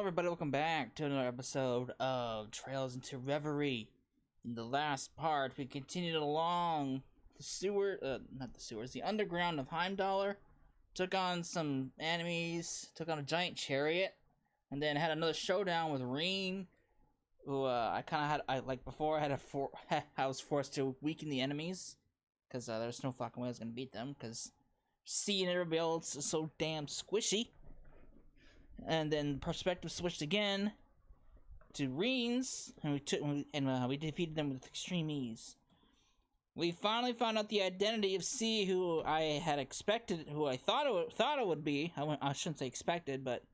everybody, welcome back to another episode of Trails into Reverie. In the last part, we continued along the the underground of Heimdallr, took on some enemies, took on a giant chariot, and then had another showdown with Reen, who I was forced to weaken the enemies, because there's no fucking way I was going to beat them, because C and everybody else is so damn squishy. And then perspective switched again to Reen's, and we defeated them with extreme ease. We finally found out the identity of C, who I had expected, who I thought it would be. I shouldn't say expected, but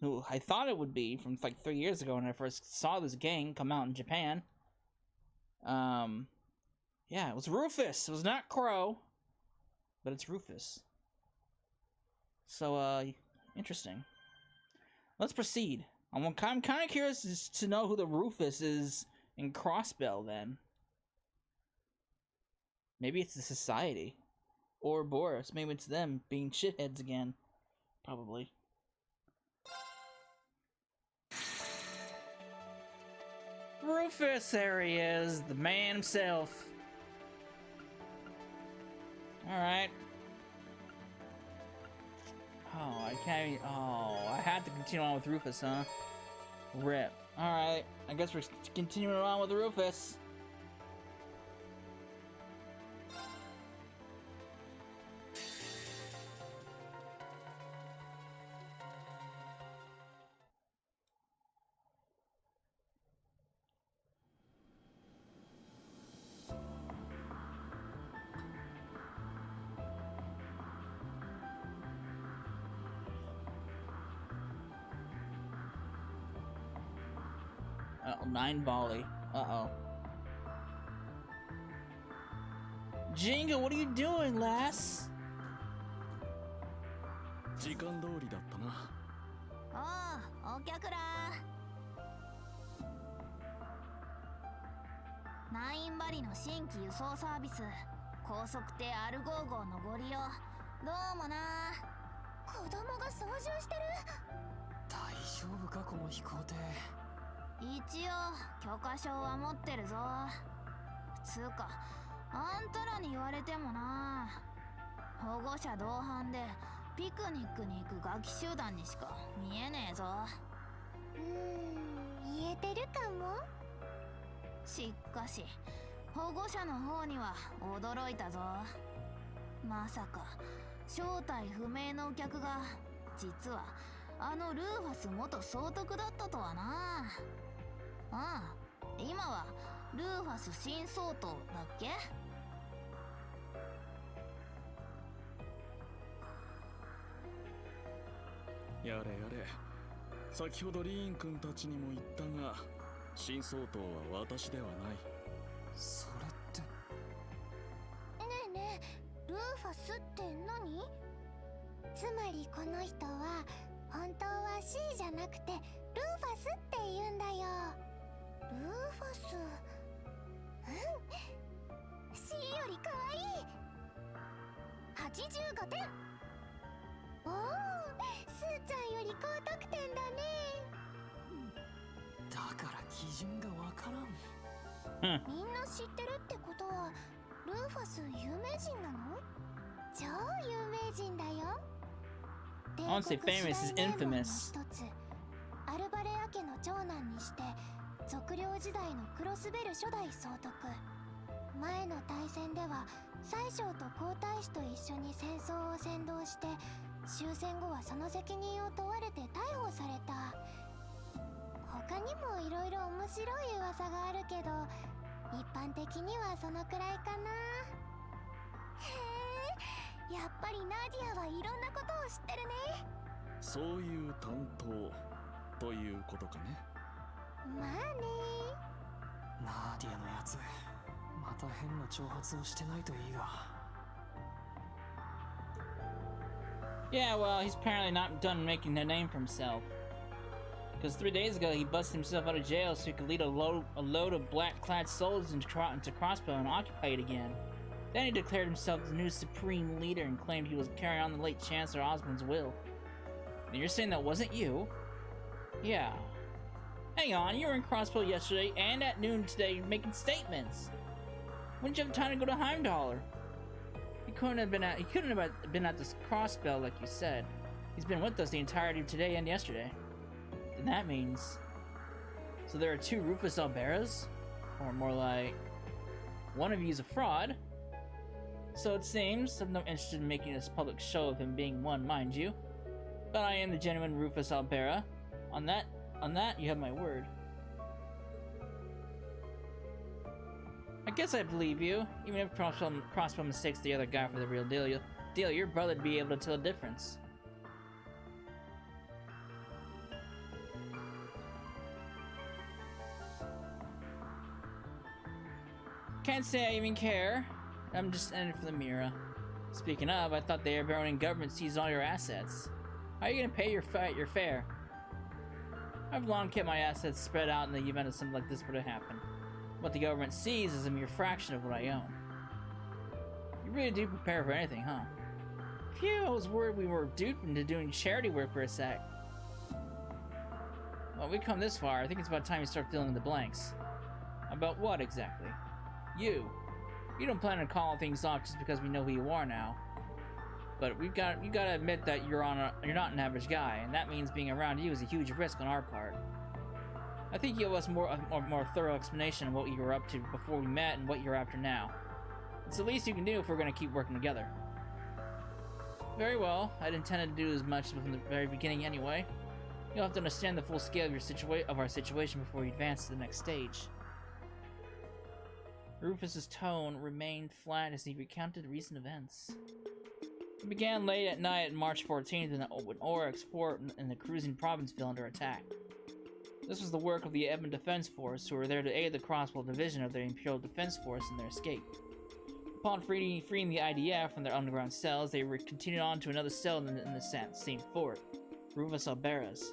who I thought it would be from like 3 years ago when I first saw this gang come out in Japan. Yeah, it was Rufus. It was not Crow, but it's Rufus. So interesting. Let's proceed. I'm kind of curious to know who the Rufus is in Crosbell, then. Maybe it's the Society. Or Boris. Maybe it's them being shitheads again. Probably. Rufus, there he is. The man himself. Alright. Oh, I can't. Oh, I had to continue on with Rufus, huh? Rip. Alright, I guess we're continuing on with Rufus. Uh-oh, 9 volley. Uh-oh. Jinga, what are you doing, lass? 時間通りだったな。ああ、お客ら。ナインバリの新規輸送サービス、高速艇アルゴー号のご利用。どうもな。子供が操縦してる。大丈夫かこの飛行艇。一応許可証は持ってるぞ。つうかあんたらに言われてもな。保護者同伴でピクニックに行くガキ集団にしか見えねえぞ。言えてるかも。しかし保護者の方には驚いたぞ。まさか正体不明のお客が実はあのルーファス元総督だったとはな。ああ、今はルーファス新総統だっけ？やれやれ。先ほどリーン君たちにも言ったが、新総統は私ではない。それって。ねえねえ、ルーファスって何？つまりこの人は本当は C じゃなくてルーファスって言うんだよ。ルーファス。C より可愛い。85点。おお、スーちゃんより高得点だね。だから基準がわからん。みんな知ってるってことはルーファス有名人なの？超有名人だよ。 I won't say famous, is infamous. アルバレア家の長男にして測量時代のクロスベル初代総督。前の大戦では宰相と皇太子と一緒に戦争を先導して終戦後はその責任を問われて逮捕された。他にもいろいろ面白い噂があるけど一般的にはそのくらいかな。へえ、やっぱりナディアはいろんなことを知ってるね。そういう担当ということかね。まあね。ナーディアのやつ、また変な挑発をしてないといいが。Yeah, well, he's apparently not done making a name for himself. Because 3 days ago, he busted himself out of jail so he could lead a load of black-clad soldiers into Crosbell and occupy it again. Then he declared himself the new supreme leader and claimed he was carrying on the late Chancellor Osmond's will. And you're saying that wasn't you? Yeah. Hang on, you were in Crosbell yesterday and at noon today making statements. When did you have time to go to Heimdall? He couldn't have been at this Crosbell like you said. He's been with us the entirety of today and yesterday. And that means... So there are two Rufus Alberas? Or more like... one of you's a fraud. So it seems, I'm not interested in making this public show of him being one, mind you. But I am the genuine Rufus Albera. On that, you have my word. I guess I believe you, even if Crosbell mistakes the other guy for the real deal. Your brother'd be able to tell the difference. Can't say I even care. I'm just in it for the Mira. Speaking of, I thought the Airborne government seized all your assets. How are you gonna pay your fare? I've long kept my assets spread out in the event of something like this were to happen. What the government sees is a mere fraction of what I own. You really do prepare for anything, huh? Phew, I was worried we were duped into doing charity work for a sec. Well, we've come this far. I think it's about time you start filling in the blanks. About what, exactly? You. You don't plan on calling things off just because we know who you are now. But you gotta admit that you're not an average guy, and that means being around you is a huge risk on our part. I think you owe us a more thorough explanation of what you were up to before we met and what you're after now. It's the least you can do if we're gonna keep working together. Very well. I'd intended to do as much from the very beginning anyway. You'll have to understand the full scale of our situation before we advance to the next stage. Rufus's tone remained flat as he recounted recent events. It began late at night on March 14th when Oryx fort in the cruising province fell under attack. This was the work of the Edmund Defense Force, who were there to aid the Crosbell division of the Imperial Defense Force in their escape. Upon freeing the IDF from their underground cells, they continued on to another cell in the same fort, Rufus Albera's.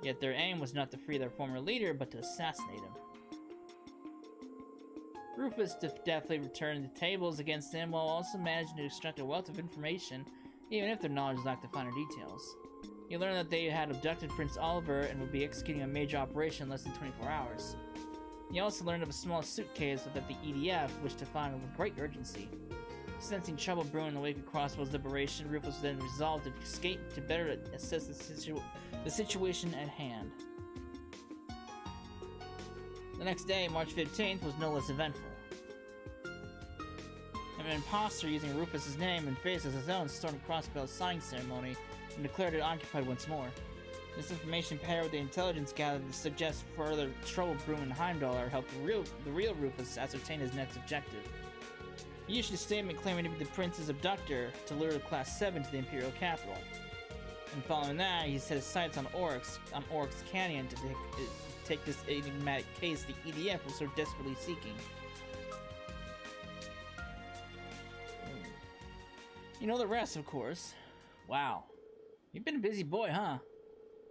Yet their aim was not to free their former leader, but to assassinate him. Rufus deftly returned the tables against them while also managing to extract a wealth of information, even if their knowledge lacked the finer details. He learned that they had abducted Prince Oliver and would be executing a major operation in less than 24 hours. He also learned of a small suitcase that the EDF wished to find with great urgency. Sensing trouble brewing in the wake of Crosbell's liberation, Rufus then resolved to escape to better assess the situation at hand. The next day, March 15th, was no less eventful. An imposter using Rufus's name and face as his own stormed Crosbell's signing ceremony and declared it occupied once more. This information paired with the intelligence gathered to suggest further trouble brewing in Heimdall helped the real Rufus ascertain his next objective. He issued a statement claiming to be the prince's abductor to lure the Class 7 to the Imperial capital. And following that, he set his sights on Oryx Canyon to take this enigmatic case the EDF was so desperately seeking. You know the rest, of course. Wow. You've been a busy boy, huh?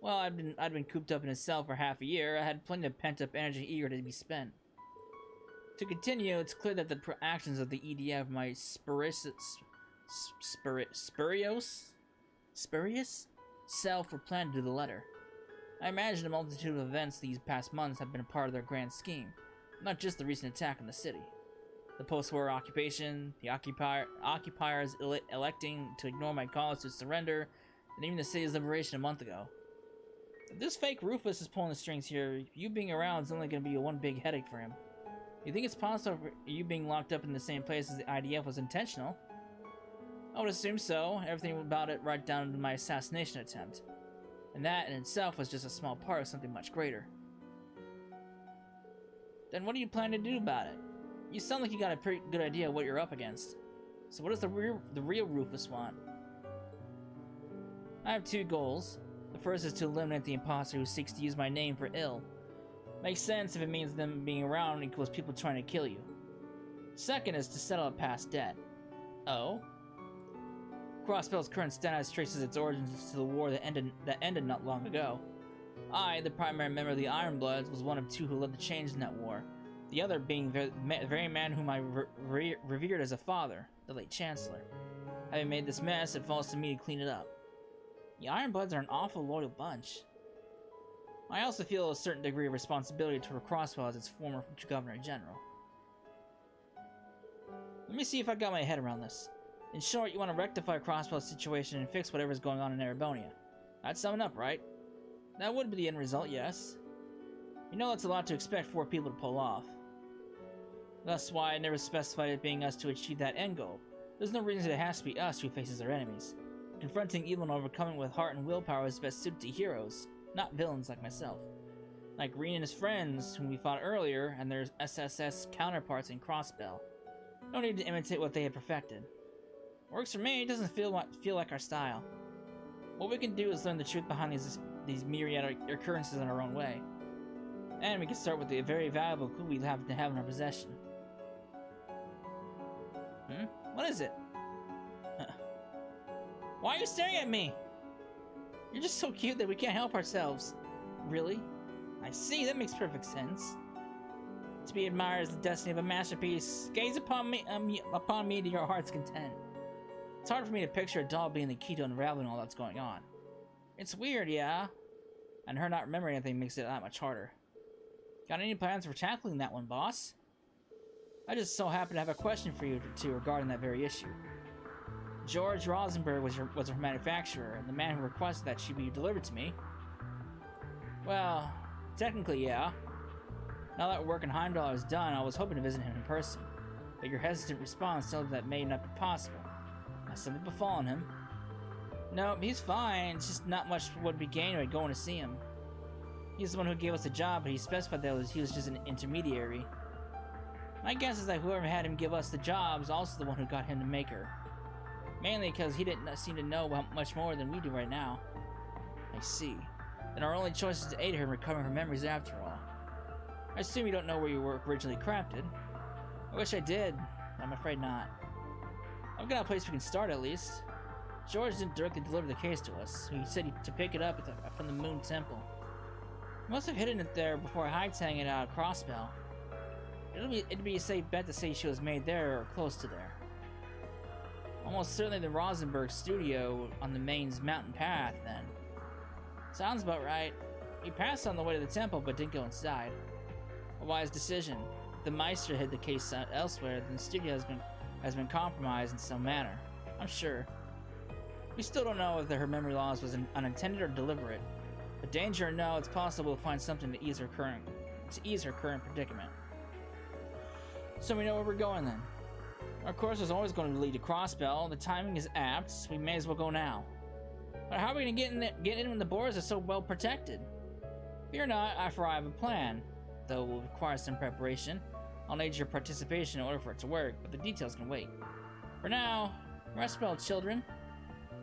Well, I'd been cooped up in a cell for half a year. I had plenty of pent-up energy eager to be spent. To continue, it's clear that the actions of the EDF might spurious self were planned to the letter. I imagine a multitude of events these past months have been a part of their grand scheme, not just the recent attack on the city. The post-war occupation, the occupiers electing to ignore my calls to surrender, and even the city's liberation a month ago. If this fake Rufus is pulling the strings here, you being around is only going to be one big headache for him. You think it's possible you being locked up in the same place as the IDF was intentional? I would assume so. Everything about it right down to my assassination attempt. And that in itself was just a small part of something much greater. Then what do you plan to do about it? You sound like you got a pretty good idea of what you're up against. So what does the real Rufus want? I have two goals. The first is to eliminate the imposter who seeks to use my name for ill. Makes sense if it means them being around equals people trying to kill you. Second is to settle a past debt. Oh? Crosbell's current status traces its origins to the war that ended not long ago. I, the primary member of the Ironbloods, was one of two who led the change in that war. The other being the very man whom I revered as a father, the late Chancellor. Having made this mess, it falls to me to clean it up. The Ironbloods are an awful loyal bunch. I also feel a certain degree of responsibility toward Crosbell as its former Governor General. Let me see if I got my head around this. In short, you want to rectify Crosbell's situation and fix whatever's going on in Erebonia. That's summing up, right? That would be the end result, yes. You know that's a lot to expect 4 people to pull off. That's why I never specified it being us to achieve that end goal. There's no reason it has to be us who faces our enemies. Confronting evil and overcoming with heart and willpower is best suited to heroes, not villains like myself. Like Green and his friends, whom we fought earlier, and their SSS counterparts in Crosbell. No need to imitate what they had perfected. Works for me, it doesn't feel like our style. What we can do is learn the truth behind these myriad occurrences in our own way. And we can start with the very valuable clue we have to have in our possession. What is it? Why are you staring at me? You're just so cute that we can't help ourselves. Really? I see, that makes perfect sense. To be admired is the destiny of a masterpiece. Gaze upon me to your heart's content. It's hard for me to picture a doll being the key to unraveling all that's going on. It's weird, yeah? And her not remembering anything makes it that much harder. Got any plans for tackling that one, boss? I just so happen to have a question for you two regarding that very issue. George Rosenberg was her manufacturer, and the man who requested that she be delivered to me. Well, technically, yeah. Now that work in Heimdall is done, I was hoping to visit him in person, but your hesitant response tells me that may not be possible. Has something befallen him? No, he's fine. It's just not much would be gained by going to see him. He's the one who gave us the job, but he specified that he was just an intermediary. My guess is that whoever had him give us the job is also the one who got him to make her. Mainly because he didn't seem to know much more than we do right now. I see. Then our only choice is to aid her in recovering her memories after all. I assume you don't know where your work originally crafted. I wish I did, but I'm afraid not. I've got a place we can start at least. George didn't directly deliver the case to us. He said to pick it up from the Moon Temple. He must have hidden it there before hightailing it out of Crosbell. It'd be a safe bet to say she was made there or close to there. Almost certainly the Rosenberg studio on the Maine's mountain path, then. Sounds about right. We passed on the way to the temple, but didn't go inside. A wise decision. If the Meister hid the case elsewhere, then the studio has been compromised in some manner. I'm sure. We still don't know if her memory loss was unintended or deliberate. But danger or no, it's possible to find something to ease her current predicament. So we know where we're going then. Our course was always going to lead to Crosbell. The timing is apt, so we may as well go now. But how are we going to get in when the borders are so well protected? Fear not, I have a plan, though it will require some preparation. I'll need your participation in order for it to work, but the details can wait. For now, rest well, children.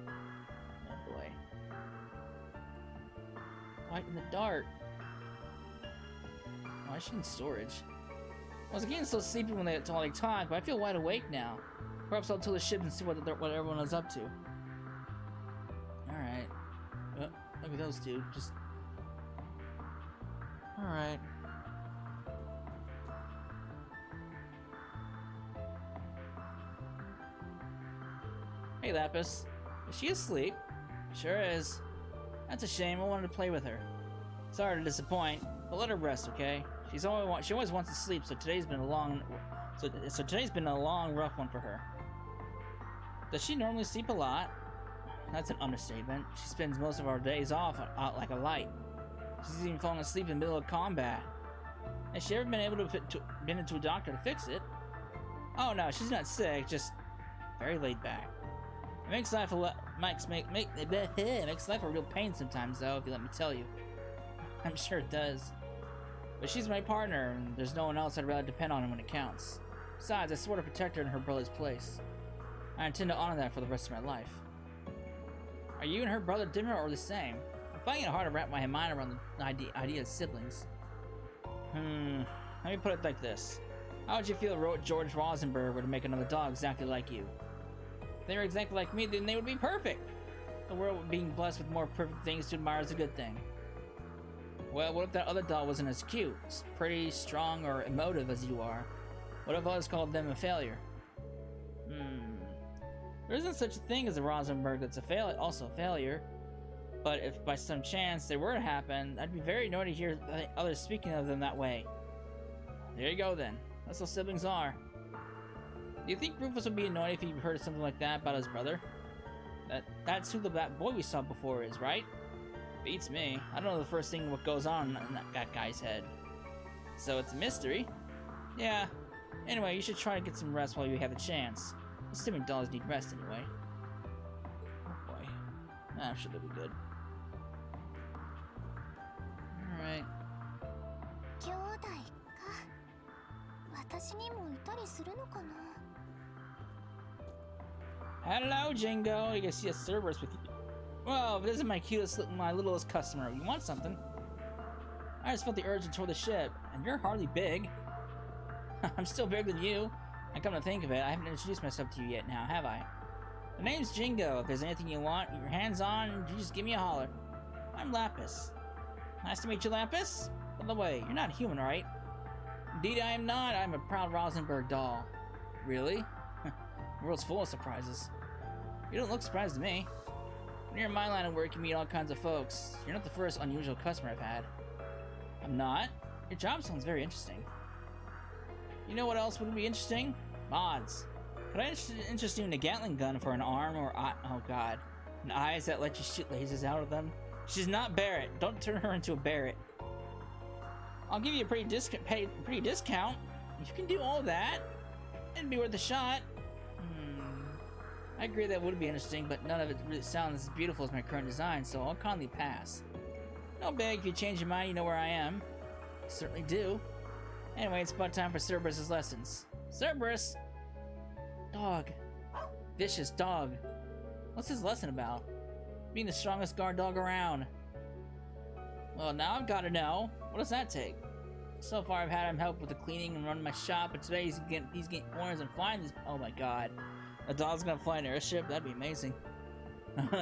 Oh boy. Light in the dark. Why is she in storage? I was getting so sleepy when they talk, but I feel wide awake now. Perhaps I'll tour the ship and see what everyone is up to. Alright. Oh, look at those two. Just... Alright. Hey, Lapis. Is she asleep? Sure is. That's a shame. I wanted to play with her. Sorry to disappoint, but let her rest, okay? She always wants to sleep, so today's been a long rough one for her. Does she normally sleep a lot? That's an understatement. She spends most of our days off out like a light. She's even falling asleep in the middle of combat. Has she ever been able to been into a doctor to fix it? Oh no, she's not sick, just very laid back. It makes life it makes life a real pain sometimes, though, if you let me tell you. I'm sure it does. But she's my partner, and there's no one else I'd rather depend on when it counts. Besides, I swore to protect her in her brother's place. I intend to honor that for the rest of my life. Are you and her brother different or the same? I'm finding it hard to wrap my mind around the idea of siblings. Let me put it like this. How would you feel if George Rosenberg were to make another dog exactly like you? If they were exactly like me, then they would be perfect. The world being blessed with more perfect things to admire is a good thing. Well, what if that other doll wasn't as cute, pretty, strong, or emotive as you are? What if others called them a failure? There isn't such a thing as a Rosenberg that's also a failure. But if by some chance they were to happen, I'd be very annoyed to hear others speaking of them that way. There you go then. That's how siblings are. Do you think Rufus would be annoyed if he heard something like that about his brother? That's who that boy we saw before is, right? Beats me. I don't know the first thing what goes on in that guy's head. So it's a mystery? Yeah. Anyway, you should try to get some rest while you have a chance. Assuming dolls need rest anyway. Oh boy. I'm sure they'll be good. Alright. 兄弟か。私にもいたりするのかな。 Hello, Jingo. You can see a Cerberus with you. Well, this is my my littlest customer. You want something? I just felt the urge to tour the ship, and you're hardly big. I'm still bigger than you. I come to think of it, I haven't introduced myself to you yet now, have I? The name's Jingo. If there's anything you want, your hands on, you just give me a holler. I'm Lapis. Nice to meet you, Lapis. By the way, you're not human, right? Indeed, I am not. I'm a proud Rosenberg doll. Really? The world's full of surprises. You don't look surprised to me. When you're in my line of work, you meet all kinds of folks. You're not the first unusual customer I've had. I'm not. Your job sounds very interesting. You know what else would be interesting? Mods. Could I interest you in a Gatling gun for an arm or oh god, and eyes that let you shoot lasers out of them? She's not Barrett. Don't turn her into a Barrett. I'll give you a pretty discount. If you can do all that, it'd be worth a shot. I agree that would be interesting, but none of it really sounds as beautiful as my current design, so I'll kindly pass. No big, if you change your mind, you know where I am. I certainly do. Anyway, it's about time for Cerberus's lessons. Cerberus! Dog. Vicious dog. What's his lesson about? Being the strongest guard dog around. Well, now I've got to know. What does that take? So far, I've had him help with the cleaning and running my shop, but today he's getting orders and flying these. Oh my god. A dog's gonna fly an airship? That'd be amazing.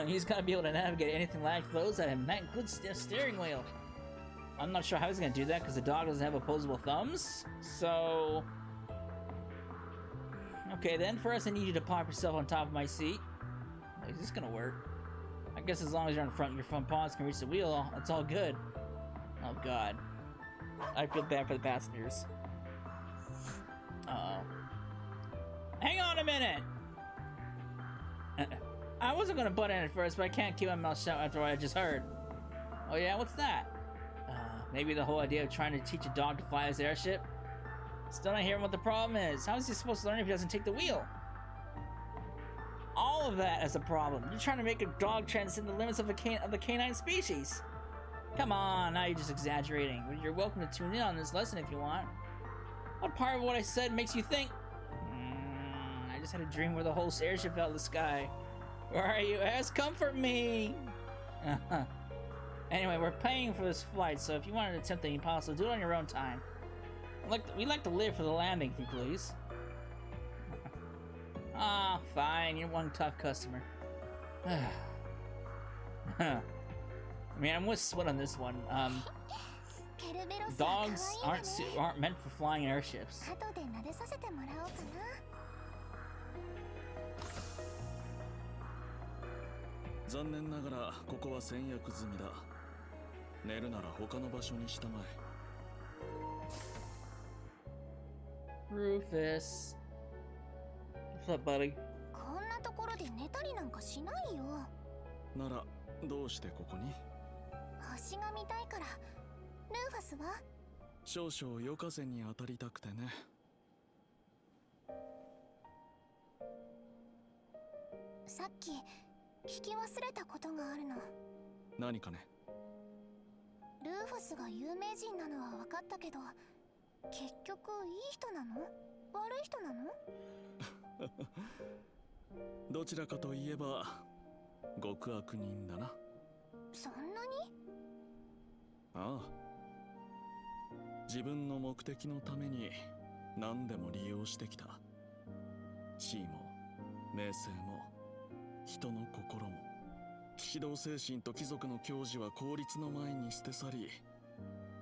He's gotta be able to navigate anything life throws at him. That includes the steering wheel. I'm not sure how he's gonna do that because the dog doesn't have opposable thumbs. So... Okay, then first I need you to pop yourself on top of my seat. Is this gonna work? I guess as long as you're in front, your front paws can reach the wheel, that's all good. Oh god. I feel bad for the passengers. Uh-oh. Hang on a minute! I wasn't gonna butt in at first, but I can't keep my mouth shut after what I just heard. Oh yeah, what's that? Maybe the whole idea of trying to teach a dog to fly his airship? Still not hearing what the problem is. How is he supposed to learn if he doesn't take the wheel? All of that is a problem. You're trying to make a dog transcend the limits of the canine species. Come on, now you're just exaggerating. You're welcome to tune in on this lesson if you want. What part of what I said makes you think? I just had a dream where the whole airship fell out of the sky. Where are you, ass? Comfort me! Anyway, we're paying for this flight, so if you want to attempt anything possible, do it on your own time. We'd like to live for the landing, if you please. Ah, fine, you're one tough customer. I mean, I'm with Sweat on this one. Dogs aren't meant for flying airships. 残念ながらここは先約済みだ。寝るなら他の場所にしたまえ。Rufus. What's up, buddy? こんなところで寝たりなんかしないよ。ならどうしてここに？星が見たいから。ルーファスは？少々夜風に当たりたくてね。さっき聞き忘れたことがあるの。何かね。ルーファスが有名人なのは分かったけど、結局いい人なの？悪い人なの？どちらかといえば極悪人だな。そんなに？ああ。自分の目的のために何でも利用してきた。地位も名声も人の心も騎士道精神と貴族の矜持は効率の前に捨て去り、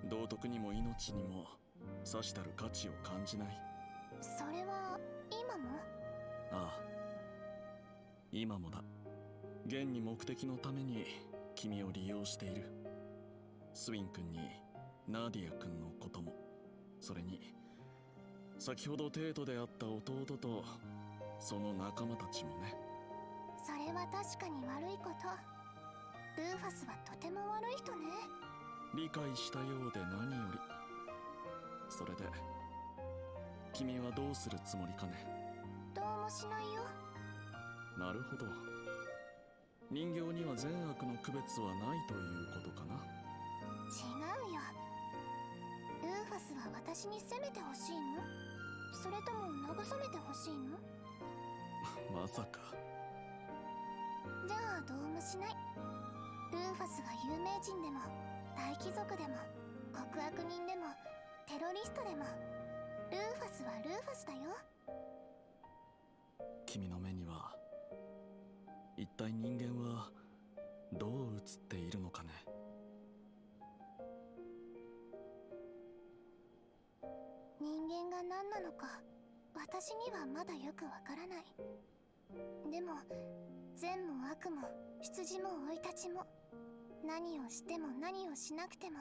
道徳にも命にもさしたる価値を感じない。それは今も？ああ、今もだ。現に目的のために君を利用している。スウィン君にナーディア君のことも、それに先ほどテートで会った弟とその仲間たちもね。それは確かに悪いこと。ルーファスはとても悪い人ね。理解したようで何より。それで君はどうするつもりかね。どうもしないよ。なるほど。人形には善悪の区別はないということかな。違うよ。ルーファスは私に責めてほしいの？それとも慰めてほしいの？まさか。じゃあどうもしない。ルーファスが有名人でも大貴族でも極悪人でもテロリストでも、ルーファスはルーファスだよ。君の目には一体人間はどう映っているのかね。人間が何なのか私にはまだよくわからない。でも善も悪も羊も生い立ちも、何をしても何をしなくても、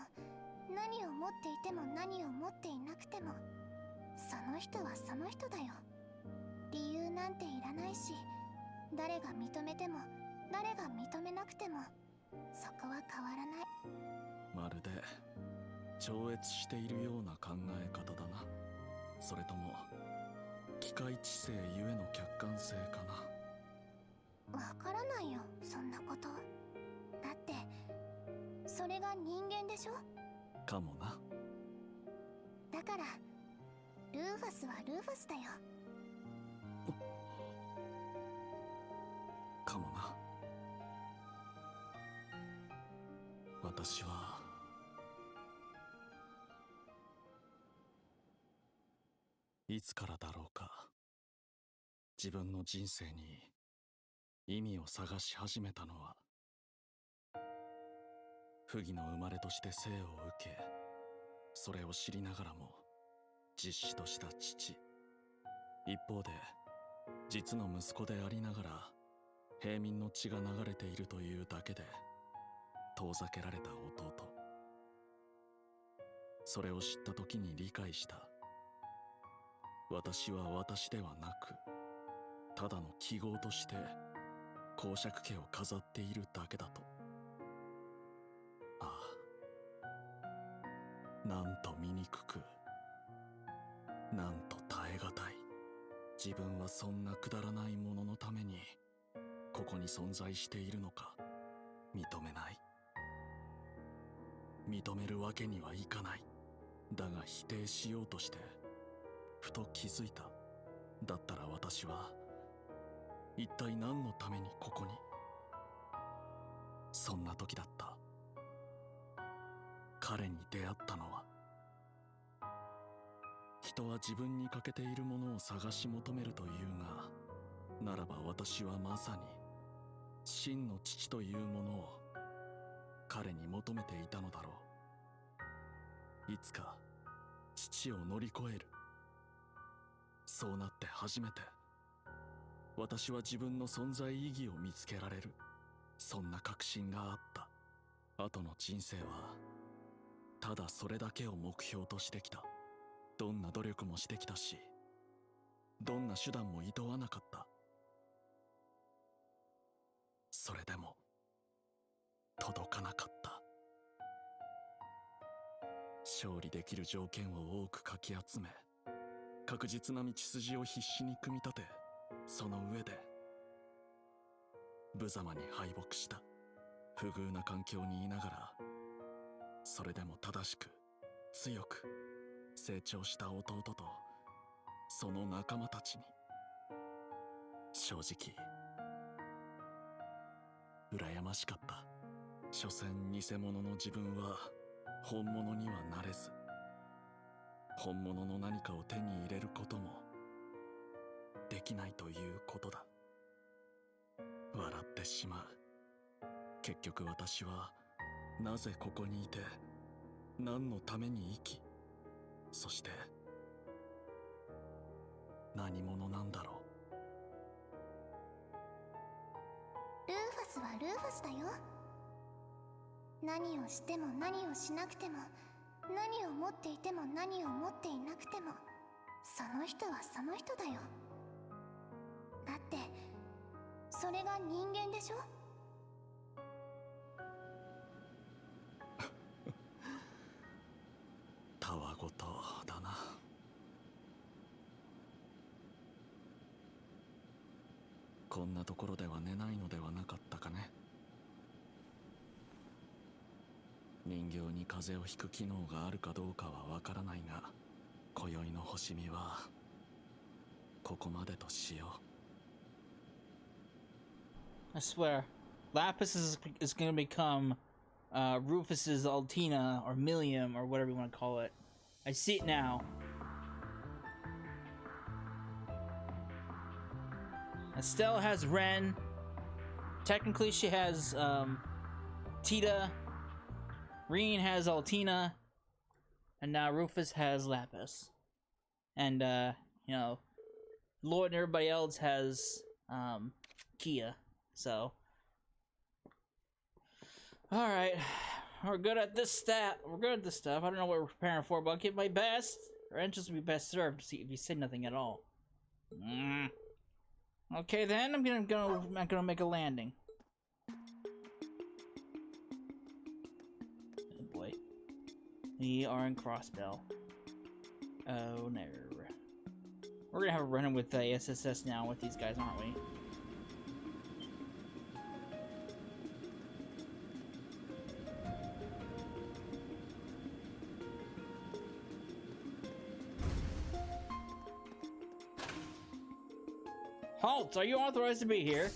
何を持っていても何を持っていなくても、その人はその人だよ。理由なんていらないし、誰が認めても誰が認めなくてもそこは変わらない。まるで超越しているような考え方だな。それとも機械知性ゆえの客観性かな。わからないよ、そんなこと。だってそれが人間でしょ。かもな。だからルーファスはルーファスだよ。かもな。私はいつからだろうか、自分の人生に意味を探し始めたのは。不義の生まれとして生を受け、それを知りながらも実子とした父、一方で実の息子でありながら平民の血が流れているというだけで遠ざけられた弟。それを知った時に理解した。私は私ではなく、ただの記号として公爵家を飾っているだけだと。ああ、なんと醜く、なんと耐え難い。自分はそんなくだらないもののためにここに存在しているのか。認めない。認めるわけにはいかない。だが否定しようとしてふと気づいた。だったら私は一体何のためにここに。そんな時だった。彼に出会ったのは。人は自分に欠けているものを探し求めるというが、ならば私はまさに真の父というものを彼に求めていたのだろう。いつか父を乗り越える。そうなって初めて私は自分の存在意義を見つけられる。そんな確信があった。後の人生はただそれだけを目標としてきた。どんな努力もしてきたし、どんな手段も厭わなかった。それでも届かなかった。勝利できる条件を多くかき集め、確実な道筋を必死に組み立て、その上で無様に敗北した。不遇な環境にいながら、それでも正しく強く成長した弟とその仲間たちに、正直羨ましかった。所詮偽物の自分は本物にはなれず、本物の何かを手に入れることもできないということだ。笑ってしまう。結局私はなぜここにいて、何のために生き、そして何者なんだろルーファスはルーファスだよ。何をしても何をしなくても、何を持っていても何を持っていなくても、その人はその人だよ。だってそれが人間でしょ。たわごとだな。こんなところでは寝ないのではなかったかね。人形に風邪をひく機能があるかどうかはわからないが、今宵の星見はここまでとしよう。I swear, Lapis is gonna become Rufus's Altina or Millium or whatever you want to call it. I see it now. Estelle has Ren. Technically, she has Tita. Reen has Altina. And now Rufus has Lapis. And, you know, Lloyd and everybody else has Kia. So, alright, we're good at this we're good at this stuff. I don't know what we're preparing for, but I'll give my best. Our entrance will be best served to see if you said nothing at all. Okay then, I'm gonna make a landing. Oh boy. We are in Crosbell. Oh no. We're gonna have a run-in with the SSS now with these guys, aren't we? Halt! Are you authorized to be here?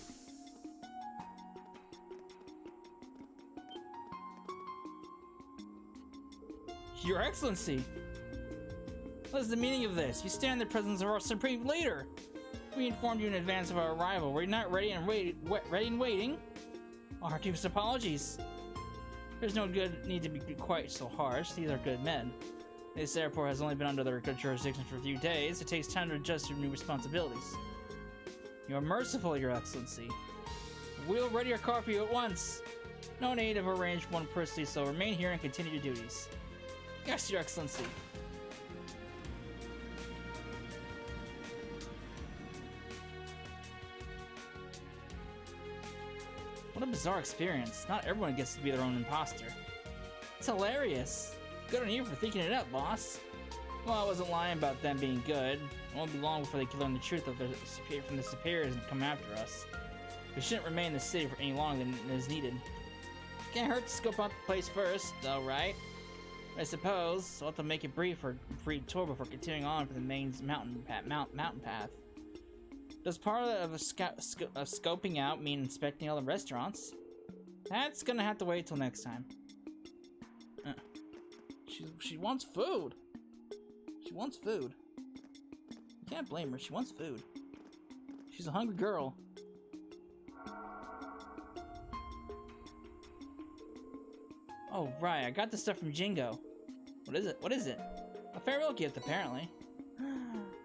Your Excellency! What is the meaning of this? You stand in the presence of our supreme leader! We informed you in advance of our arrival. Were you not ready and waiting? Our deepest apologies. There's no good need to be quite so harsh. These are good men. This airport has only been under their good jurisdiction for a few days. It takes time to adjust to new responsibilities. You are merciful, Your Excellency. We'll ready your car for you at once. No need to arrange one personally, so remain here and continue your duties. Yes, Your Excellency. What a bizarre experience. Not everyone gets to be their own imposter. It's hilarious. Good on you for thinking it up, boss. Well, I wasn't lying about them being good. It won't be long before they can learn the truth of from the superiors and come after us. We shouldn't remain in the city for any longer than is needed. Can't hurt to scope out the place first, though, right? I suppose I'll have to make it brief tour before continuing on for the main mountain path. Does part of scoping out mean inspecting all the restaurants? That's gonna have to wait till next time. She wants food. She wants food. You can't blame her. She wants food. She's a hungry girl. Oh, right. I got this stuff from Jingo. What is it? What is it? A farewell gift, apparently.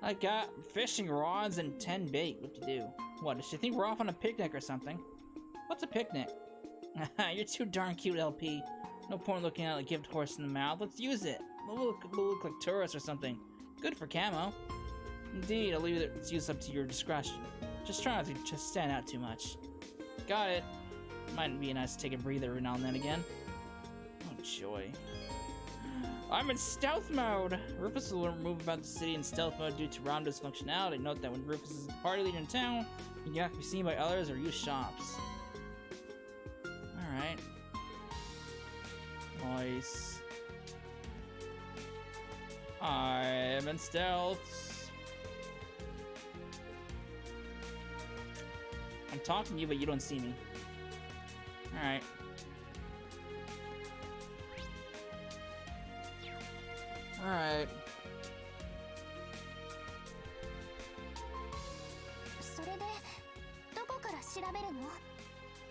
I got fishing rods and 10 bait. What to do? What, does she think we're off on a picnic or something? What's a picnic? You're too darn cute, LP. No point looking at a gift horse in the mouth. Let's use it. We'll look like tourists or something. Good for camo. Indeed, I'll leave its use up to your discretion. Just try not to just stand out too much. Got it. Might be nice to take a breather every now and then again. Oh, joy. I'm in stealth mode! Rufus will move about the city in stealth mode due to Rondo's functionality. Note that when Rufus is the party leader in town, he cannot be seen by others or use shops. Alright. Nice. I'm in stealth. I'm talking to you, but you don't see me. Alright. Alright. それでどこから調べるの？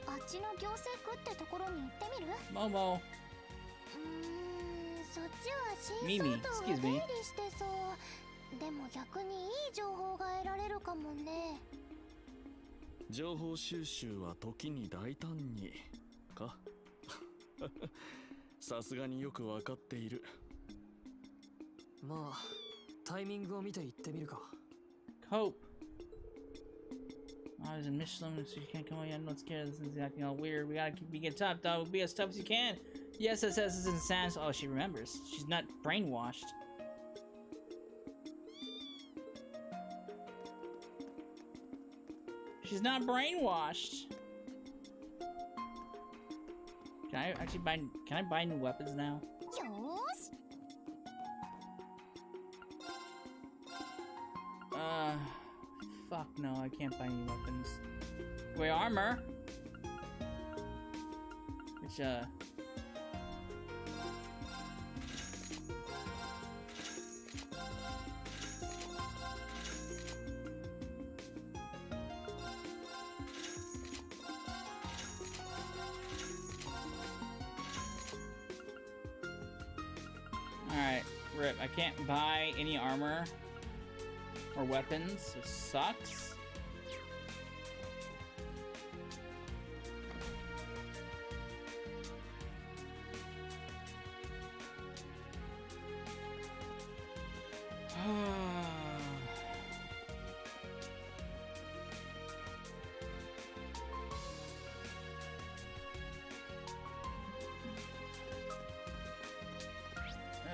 あっちの行政区ってところに行ってみる？ Momo. そっちは新 Mimi, 相当 excuse が出 me. 入りしてそう。でも逆にいい情報が得られるかもね。情報収集は時に大胆にか。さすがによくわかっている。まあ、タイミングを見て行ってみるか。Cope. I was in Michelin, so you can't come on yet. I'm not scared. This is acting all weird. We gotta get tough, dog. Be as tough as you can. Yes, this is insane. Oh, she remembers. She's not brainwashed. She's not brainwashed. Can I actually buy? Can I buy new weapons now? よーし Fuck no, I can't buy any weapons. Wait, armor? Which, Alright, rip. I can't buy any armor or weapons. It sucks.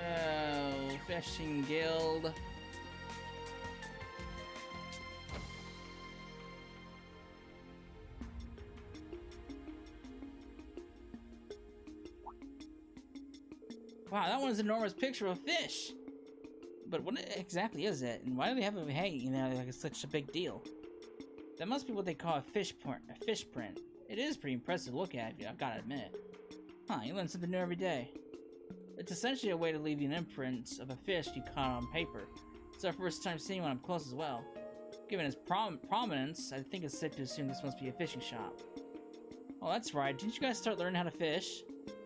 Oh, fishing guild. Wow, that one's an enormous picture of a fish. But what exactly is it? And why do they have it hanging there like it's such a big deal? That must be what they call a fish print. It is pretty impressive to look at, I've gotta admit. Huh, you learn something new every day. It's essentially a way to leave you an imprint of a fish you caught on paper. It's our first time seeing one up close as well. Given its prominence, I think it's safe to assume this must be a fishing shop. Oh, that's right. Didn't you guys start learning how to fish?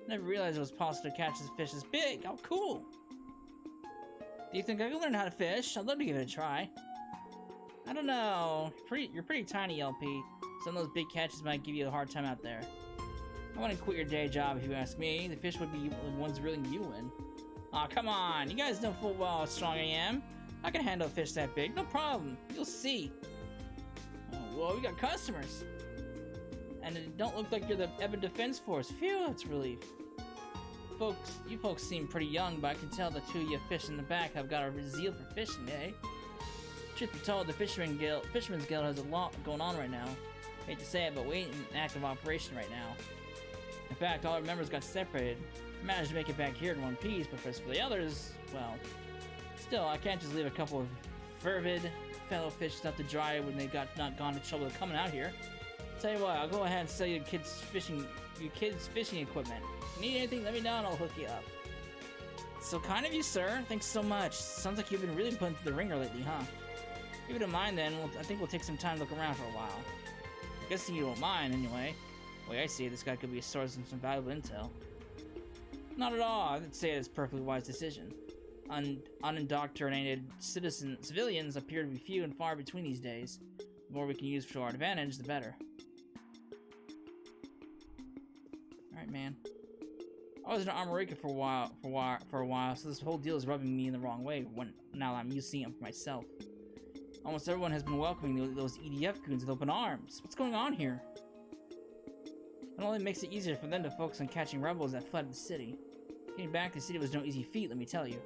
Never realized it was possible to catch a fish this big. How cool! Do you think I can learn how to fish? I'd love to give it a try. I don't know. You're pretty tiny, LP. Some of those big catches might give you a hard time out there. I wouldn't quit your day job if you ask me. The fish would be the ones reeling you in. Aw, come on. You guys know full well how strong I am. I can handle a fish that big. No problem. You'll see. Oh, whoa, we got customers. And it don't look like you're the Evan Defense Force. Phew, that's a relief. You folks seem pretty young, but I can tell the two of you fish in the back have got a zeal for fishing, eh? Truth be told, the Fisherman's Guild has a lot going on right now. Hate to say it, but we ain't in active operation right now. In fact, all our members got separated. I managed to make it back here in one piece, but for the others, well... Still, I can't just leave a couple of fervid fellow fishes out to dry when they not gone to trouble with coming out here. Tell you what, I'll go ahead and sell you kids fishing equipment. If you need anything, let me know and I'll hook you up. So kind of you, sir. Thanks so much. Sounds like you've been really putting through the ringer lately, huh? If you don't mind then, I think we'll take some time to look around for a while. I guess you won't mind anyway. The way I see it, this guy could be a source of some valuable intel. Not at all. I'd say it's a perfectly wise decision. Unindoctrinated civilians appear to be few and far between these days. The more we can use to our advantage, the better. Alright, man. I was in Armorica for a while, so this whole deal is rubbing me in the wrong way now that I'm used to seeing it for myself. Almost everyone has been welcoming those EDF goons with open arms. What's going on here? It only makes it easier for them to focus on catching rebels that fled the city. Getting back to the city was no easy feat, let me tell you.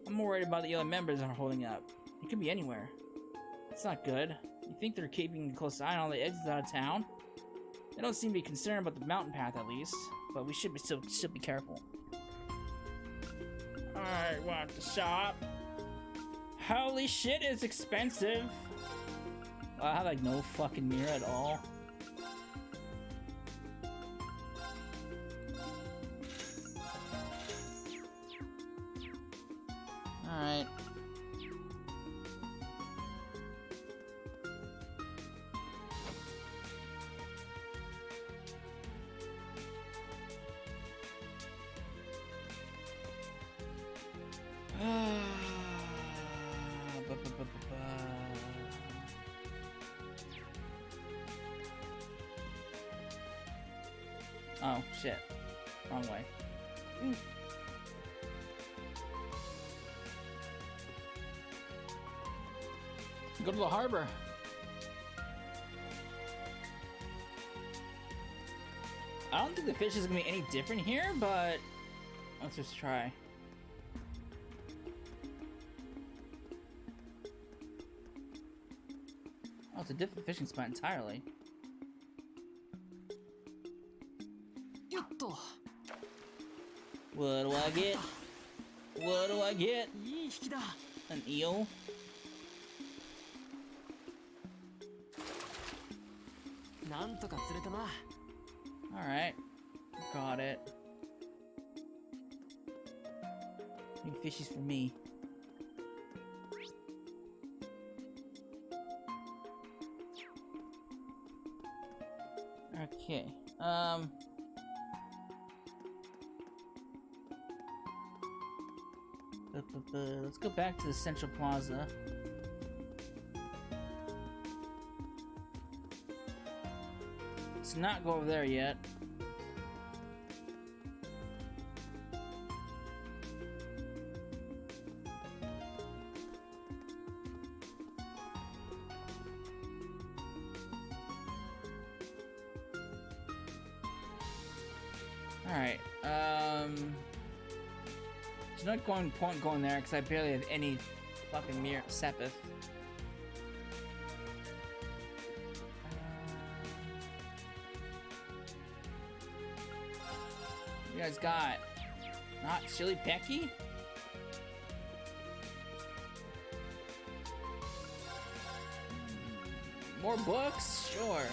I'm more worried about the other members that are holding up. They could be anywhere. It's not good. You think they're keeping a close eye on all the exits out of town? They don't seem to be concerned about the mountain path, at least. But we should still be careful. Alright, what, the shop? Holy shit, it's expensive! Well, I have like no fucking mirror at all. Alright. Oh, shit. Wrong way. Go to the harbor. I don't think the fish is gonna be any different here, but let's just try. Oh, it's a different fishing spot entirely. Yotto. What do I get? What do I get? いい引きだ。 An eel? なんとか釣れたな。 Alright. Got it. New fishies for me. Okay. Let's go back to the Central Plaza. Let's not go over there yet. Alright, there's no point going there because I barely have any fucking mere Sepith. You guys got not Chili Pecky? More books? Sure.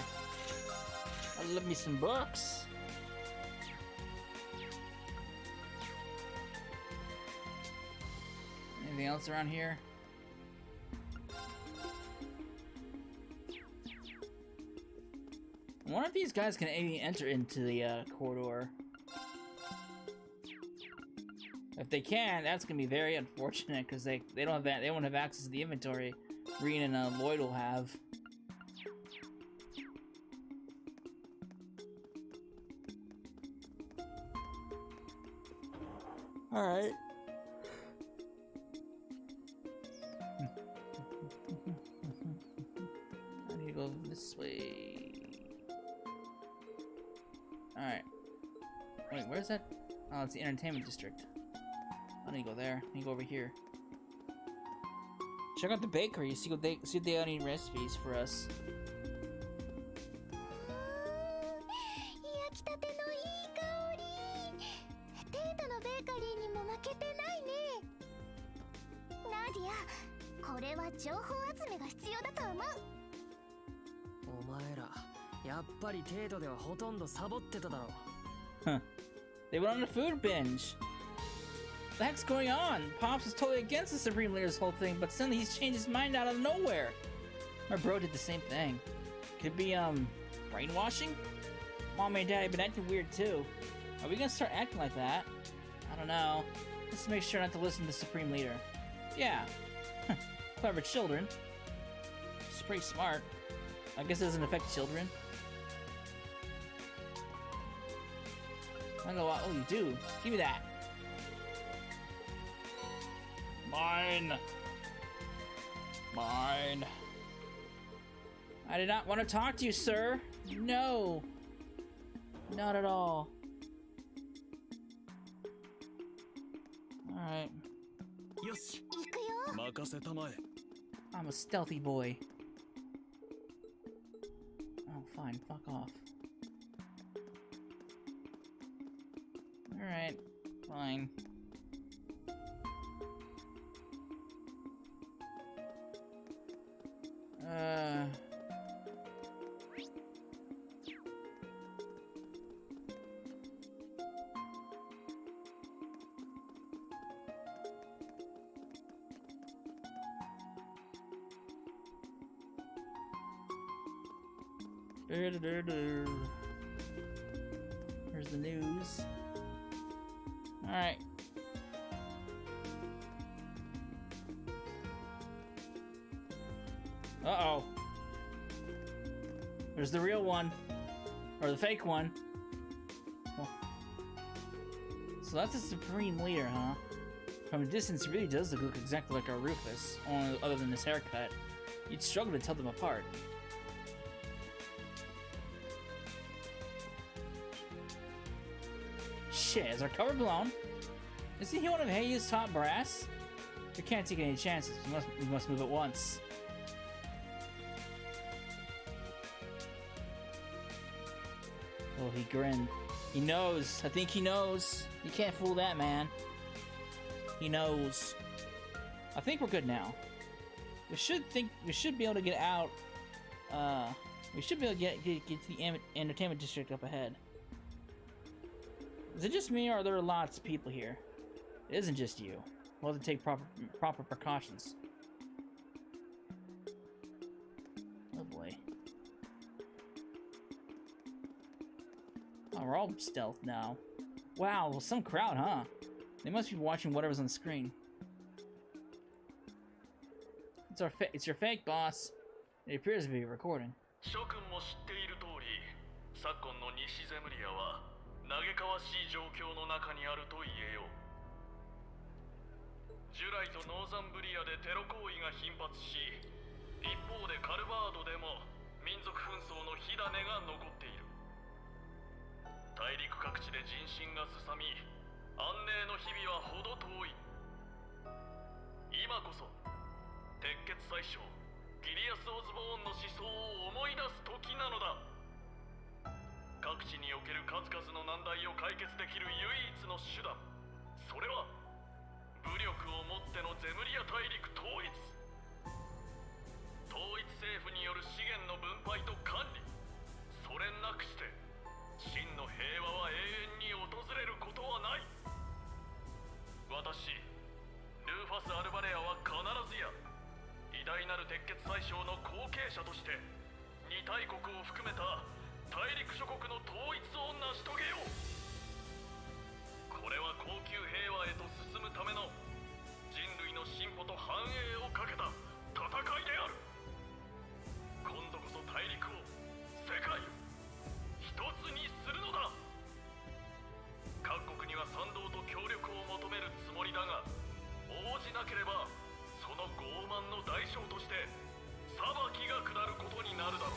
I love me some books. Anything else around here? I wonder if these guys can enter into the corridor. If they can, that's gonna be very unfortunate because they won't have access to the inventory. Reen and Lloyd will have. All right. I need to go this way. All right. Wait, where's that? Oh, it's the entertainment district. I need to go there. I need to go over here. Check out the bakery. See what they have any recipes for us. 焼きたてのいい香り。テータのベーカリーにも負けてないね。ナディア、これは情報集めが必要だと思う。お前ら、やっぱりテートではほとんどサボってただろ。 Huh. They went on a food binge. What the heck's going on? Pops was totally against the Supreme Leader's whole thing, but suddenly he's changed his mind out of nowhere. My bro did the same thing. Could be, brainwashing? Mom and Dad have been acting weird too. Are we gonna start acting like that? I don't know. Let's make sure not to listen to the Supreme Leader. Yeah. Clever children. It's pretty smart. I guess it doesn't affect children. I don't know what. Oh, you do. Give me that. Mine. Mine. I did not want to talk to you, sir. No. Not at all. Alright. よし、行くよ。任せたまえ。 I'm a stealthy boy. Oh, fine. Fuck off. Alright. Fine. Here's the news. Alright. Uh-oh. There's the real one. Or the fake one. So that's the Supreme Leader, huh? From a distance, he really does look exactly like our Rufus, only other than his haircut. You'd struggle to tell them apart. Shit, is our cover blown? Isn't he one of Hei's top brass? We can't take any chances. We must move at once. Oh, he grinned. He knows. I think he knows. You can't fool that man. He knows. I think we're good now. We should be able to get out. We should be able to get to the entertainment district up ahead. Is it just me, or are there lots of people here? It isn't just you. We'll have to take proper precautions. Oh boy. Oh, we're all stealth now. Wow, well, some crowd, huh? They must be watching whatever's on the screen. It's your fake boss. It appears to be recording. 諸君も知っている通り、昨今の西ゼムリアは嘆かわしい状況の中にあると言えよう。ジュライとノーザンブリアでテロ行為が頻発し、一方でカルバードでも民族紛争の火種が残っている。大陸各地で人心がすさみ、安寧の日々はほど遠い。今こそ鉄血宰相ギリアス・オズボーンの思想を思い出す時なのだ。各地における数々の難題を解決できる唯一の手段、それは武力をもってのゼムリア大陸統一。統一政府による資源の分配と管理、それなくして真の平和は永遠に訪れることはない。私ルーファス・アルバレアは必ずや偉大なる鉄血宰相の後継者として二大国を含めた大陸諸国の統一を成し遂げよう。これは高級平和へと進むための人類の進歩と繁栄をかけた戦いである。今度こそ大陸を、世界を一つにするのだ。各国には賛同と協力を求めるつもりだが、応じなければその傲慢の代償として裁きが下ることになるだろう。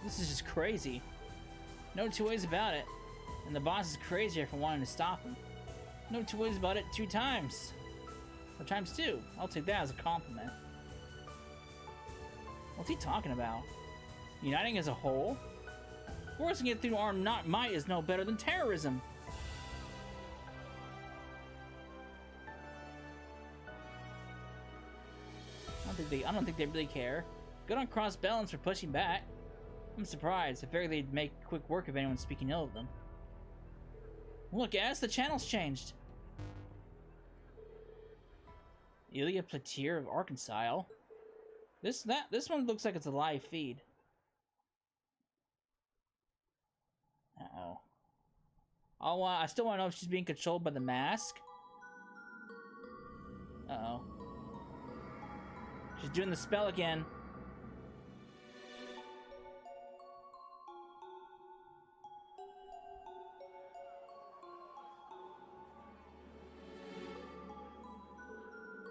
This is just crazy. No two ways about it. And the boss is crazier for wanting to stop him. No two ways about it 2 times. Or times 2. I'll take that as a compliment. What's he talking about? Uniting as a whole? Forcing it through armed not might is no better than terrorism. I don't think they really care. Good on Crosbell for pushing back. I'm surprised. I figured they'd make quick work of anyone speaking ill of them. Look, as the channel's changed. Ilya Platir of Arkansas. This one looks like it's a live feed. Uh-oh. I still want to know if she's being controlled by the mask. Uh-oh. She's doing the spell again.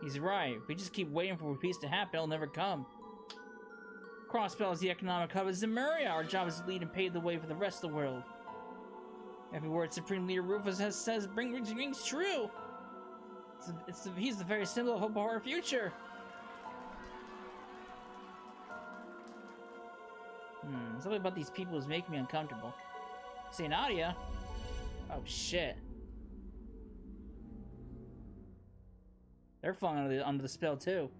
He's right. If we just keep waiting for peace to happen, it'll never come. Crosbell is the economic hub of Zemuria. Our job is to lead and pave the way for the rest of the world. Every word Supreme Leader Rufus says rings true. He's the very symbol of hope for our future. Something about these people is making me uncomfortable. Say Nadia? Oh shit. They're falling under the spell too.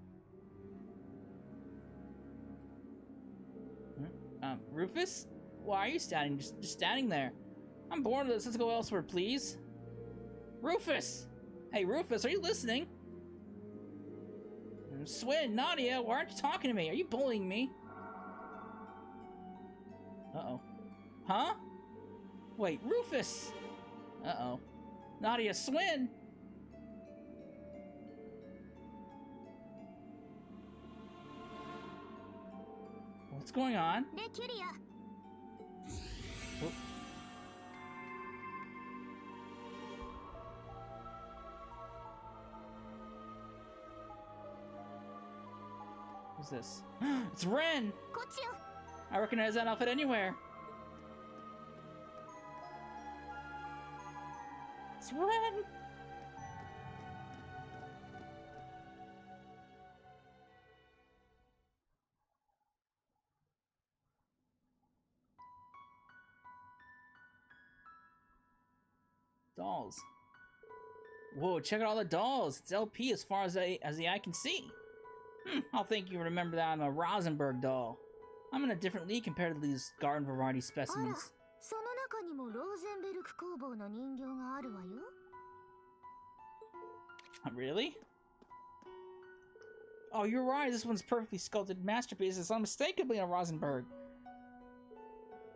Rufus? Why are you standing? Just standing there. I'm bored of this. Let's go elsewhere, please. Rufus! Hey, Rufus, are you listening? Swin, Nadia, why aren't you talking to me? Are you bullying me? Uh-oh. Huh? Wait, Rufus! Uh-oh. Nadia, Swin! What's going on? レキュリア、Who's this? It's Ren! こっちよ。 I recognize that outfit anywhere. It's Ren! Dolls. Whoa, check out all the dolls. It's LP as far as the eye can see. I'll think you remember that I'm a Rosenberg doll. I'm in a different league compared to these garden variety specimens. その中にもローゼンベルク工房の人形があるわよ。 Really? Oh, you're right. This one's perfectly sculpted masterpiece. It's unmistakably a Rosenberg.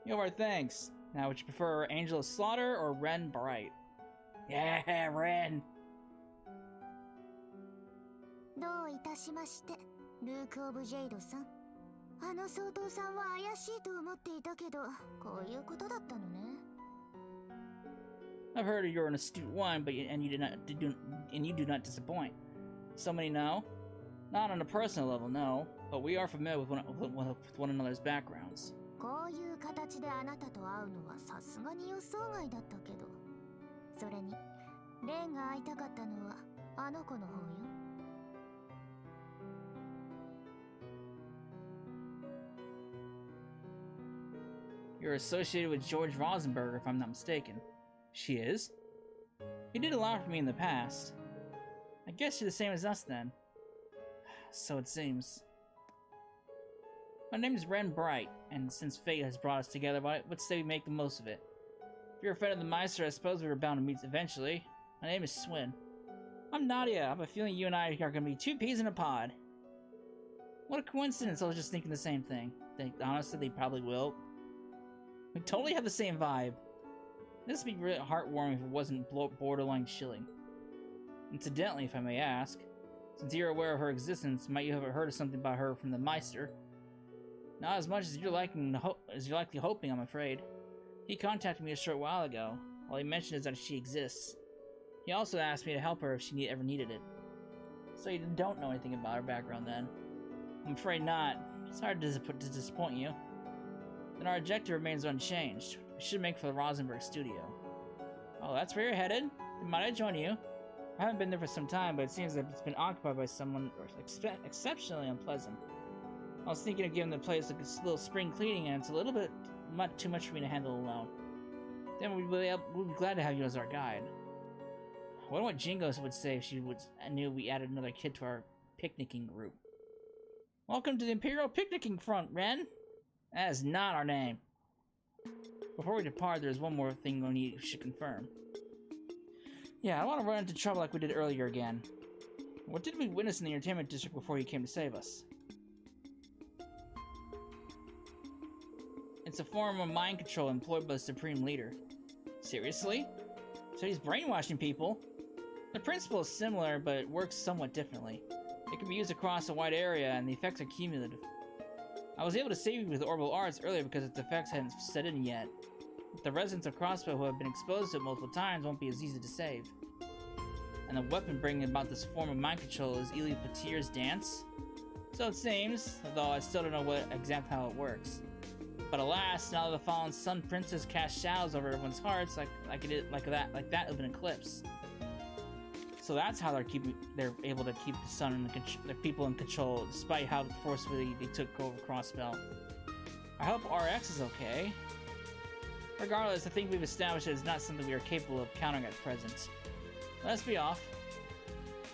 You're right, thanks. Now, would you prefer Angela Slaughter or Ren Bright? Yeah, Ren. どういたしまして、ルーク・オブ・ジェイドさん。あの総統さんは怪しいと思っていたけど、こういうことだったのね。I've heard you're an astute one, but you do not disappoint. So many know? Not on a personal level, no, but we are familiar with one another's backgrounds. こういう形であなたと会うのはさすがに予想外だったけど、それにレンが会いたかったのはあの子の方よ。 You're associated with George Rosenberg, if I'm not mistaken. She is? You did a lot for me in the past. I guess you're the same as us then. So it seems. My name is Ren Bright, and since fate has brought us together, let's say we make the most of it. If you're a friend of the Meister, I suppose we were bound to meet eventually. My name is Swin. I'm Nadia. I have a feeling you and I are going to be two peas in a pod. What a coincidence, I was just thinking the same thing. Honestly, they probably will. We totally have the same vibe. This would be really heartwarming if it wasn't borderline chilling. Incidentally, if I may ask, since you're aware of her existence, might you have heard of something about her from the Meister? Not as much as you're likely hoping, I'm afraid. He contacted me a short while ago. All he mentioned is that she exists. He also asked me to help her if she ever needed it. So you don't know anything about her background then? I'm afraid not. Sorry to disappoint you. Then our objective remains unchanged. We should make for the Rosenberg studio. Oh, that's where you're headed? Then might I join you? I haven't been there for some time, but it seems that it's been occupied by someone exceptionally unpleasant. I was thinking of giving the place a little spring cleaning, and it's a little bit too much for me to handle alone. Then we'd be glad to have you as our guide. I wonder what Jingos would say if she knew we added another kid to our picnicking group. Welcome to the Imperial Picnicking Front, Ren! That is not our name. Before we depart, there's one more thing we should confirm. Yeah, I don't want to run into trouble like we did earlier again. What did we witness in the entertainment district before you came to save us? It's a form of mind control employed by the Supreme Leader. Seriously? So he's brainwashing people? The principle is similar, but it works somewhat differently. It can be used across a wide area, and the effects are cumulative. I was able to save you with orbital arts earlier because its effects hadn't set in yet. But the residents of Crosbell who have been exposed to it multiple times won't be as easy to save. And the weapon bringing about this form of mind control is Eli Patir's dance? So it seems, although I still don't know exactly how it works. But alas, now that the fallen Sun Princess casts shadows over everyone's hearts like that of an eclipse. So that's how they're able to keep the sun and the people in control, despite how forcefully they took over Crosbell. I hope RX is okay. Regardless, I think we've established that it's not something we are capable of countering at present. Let's be off.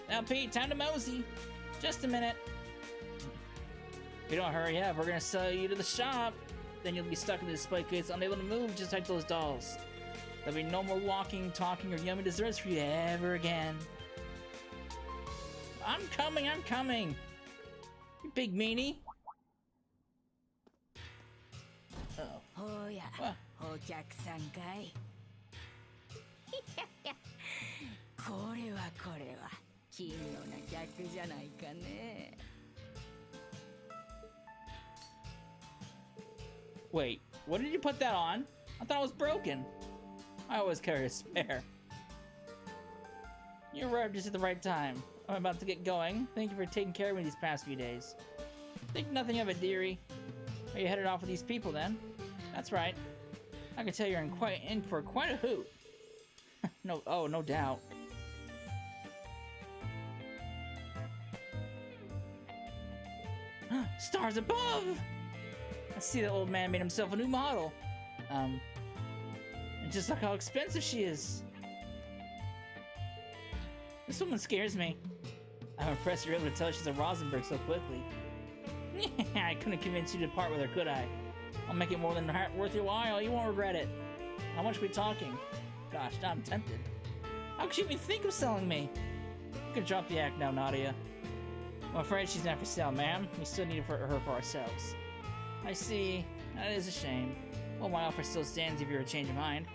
Now, Pete, time to mosey. Just a minute. If you don't hurry up, we're gonna sell you to the shop. Then you'll be stuck in the display case, unable to move, just like those dolls. There'll be no more walking, talking, or yummy desserts for you ever again. I'm coming! You big meanie! Uh-oh. Oh yeah. What? お客さんかい。これは奇妙な客じゃないかね。Wait, what did you put that on? I thought it was broken. I always carry a spare. You arrived just at the right time. I'm about to get going. Thank you for taking care of me these past few days. Think nothing of it, dearie. Are you headed off with these people then? That's right. I can tell you're in for quite a hoot. No doubt. Stars above! I see the old man made himself a new model. And just look how expensive she is. This woman scares me. I'm impressed you're able to tell she's a Rosenberg so quickly. I couldn't convince you to part with her, could I? I'll make it more than worth your while. You won't regret it. How much are we talking? Gosh, now I'm tempted. How could you even think of selling me? You can drop the act now, Nadia. I'm afraid she's not for sale, ma'am. We still need her for ourselves. I see. That is a shame. Well, my offer still stands if you're a change of mind.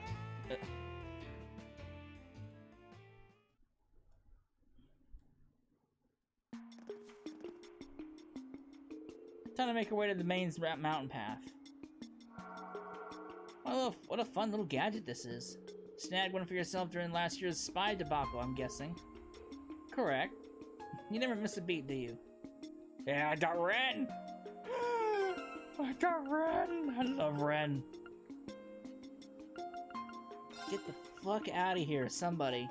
Time to make her way to the main mountain path. What a fun little gadget this is. Snagged one for yourself during last year's spy debacle, I'm guessing. Correct. You never miss a beat, do you? Yeah, I got Ren! I got Ren! I love Ren. Get the fuck out of here, somebody.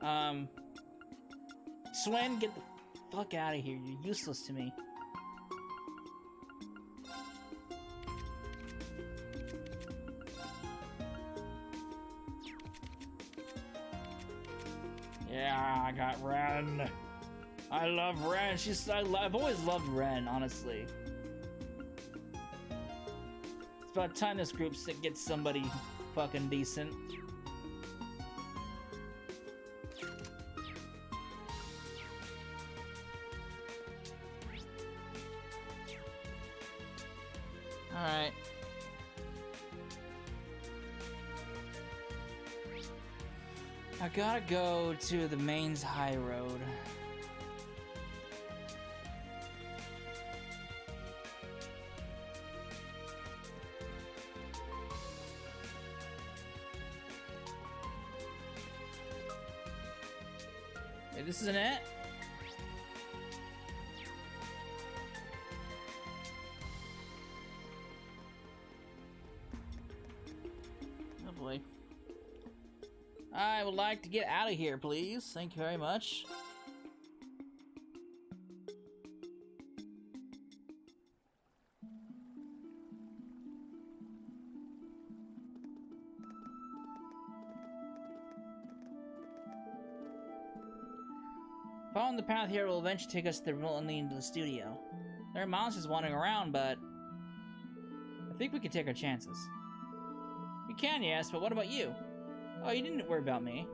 Swen, get the fuck out of here. You're useless to me. Yeah, I got Ren. I love Ren. I've always loved Ren, honestly. It's about time this group gets somebody fucking decent. Alright. I gotta go to the Maine's High Road. Hey, this isn't it? Oh boy. I would like to get out of here, please. Thank you very much. Following the path here will eventually take us to the remote ending into the studio. There are monsters wandering around, but I think we can take our chances. We can, yes, but what about you? Oh, you didn't worry about me.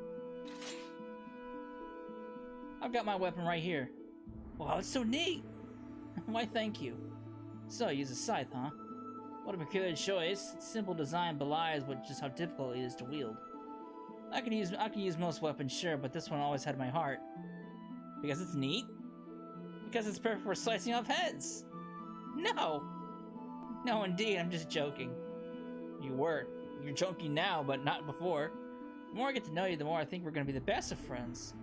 I've got my weapon right here. Wow, it's so neat! Why, thank you. So, use a scythe, huh? What a peculiar choice. Its simple design belies just how difficult it is to wield. I can use most weapons, sure, but this one always had my heart. Because it's neat? Because it's perfect for slicing off heads! No! No, indeed, I'm just joking. You were. You're joking now, but not before. The more I get to know you, the more I think we're gonna be the best of friends.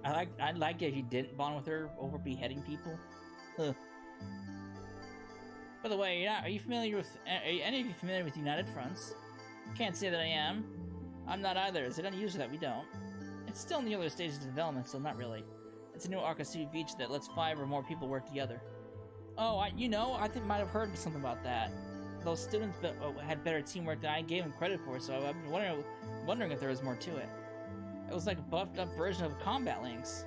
I'd like it if you didn't bond with her over beheading people. Huh. By the way, are any of you familiar with United Fronts? Can't say that I am. I'm not either. Is it unusual that we don't? It's still in the early stages of development, so not really. It's a new Arcasuit feature that lets 5 or more people work together. Oh, I think I might have heard something about that. Those students had better teamwork than I gave them credit for, so I've been wondering if there was more to it. It was like a buffed up version of Combat Links.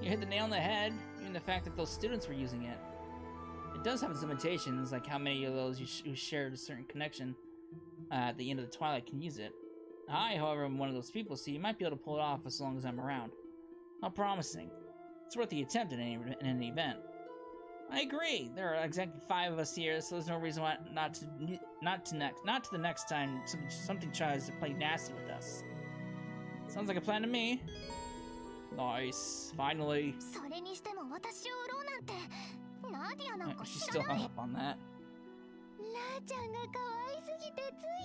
You hit the nail on the head, even the fact that those students were using it. It does have its limitations, like how many of those who shared a certain connection at the end of the Twilight can use it. I, however, am one of those people, so you might be able to pull it off as long as I'm around. How promising. It's worth the attempt in any event. I agree. There are exactly 5 of us here, so there's no reason why not to the next time something tries to play nasty with us. Sounds like a plan to me. Nice. Finally. She's still hung up on that. ラーちゃんが可愛すぎてつい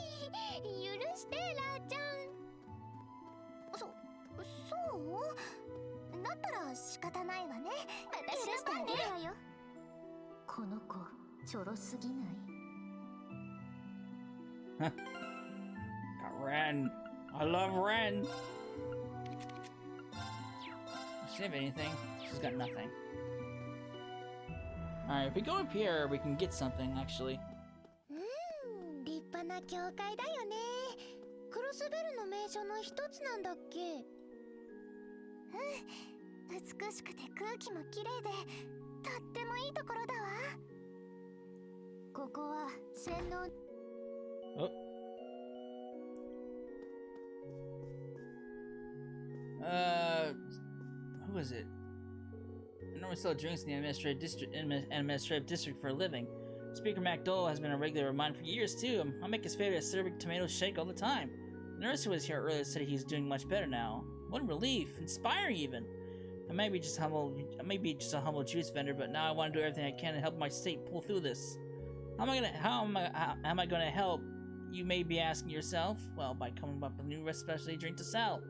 許してラーちゃんそうだったら仕方ないわね私が許してあげるわよこの子ちょろすぎない？ Got Ren. I love Ren. Does she have anything? She's got nothing. Alright, if we go up here, we can get something, actually. 立派な教会だよね。クロスベルの名所の一つなんだっけ？美しくて空気もきれいで、とってもいいところだわ。ここは洗脳。Oh. Who is it? I normally sell drinks in the administrative district for a living. Speaker MacDowell has been a regular of mine for years too. I make his favorite acerbic tomato shake all the time. The nurse who was here earlier said he's doing much better now. What a relief, inspiring even. I may be just a humble juice vendor, but now I want to do everything I can to help my state pull through this. How am I gonna help? You may be asking yourself. Well, by coming up with a new specialty drink to sell.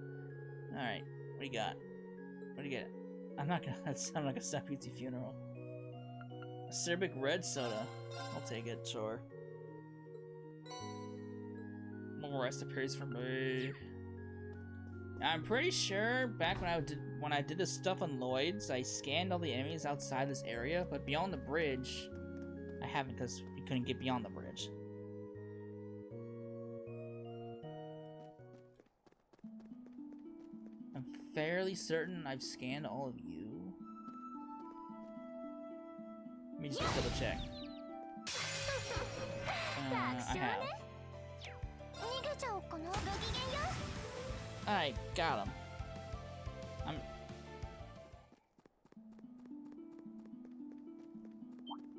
All right, what do you got? What do you get? I'm not gonna sound like a Saputi funeral. Acerbic red soda. I'll take it, sure. More recipes for me. I'm pretty sure back when I did this stuff on Lloyd's, I scanned all the enemies outside this area, but beyond the bridge, I haven't because we couldn't get beyond the bridge. I'm fairly certain I've scanned all of you. Let me just double check. I have. I got him.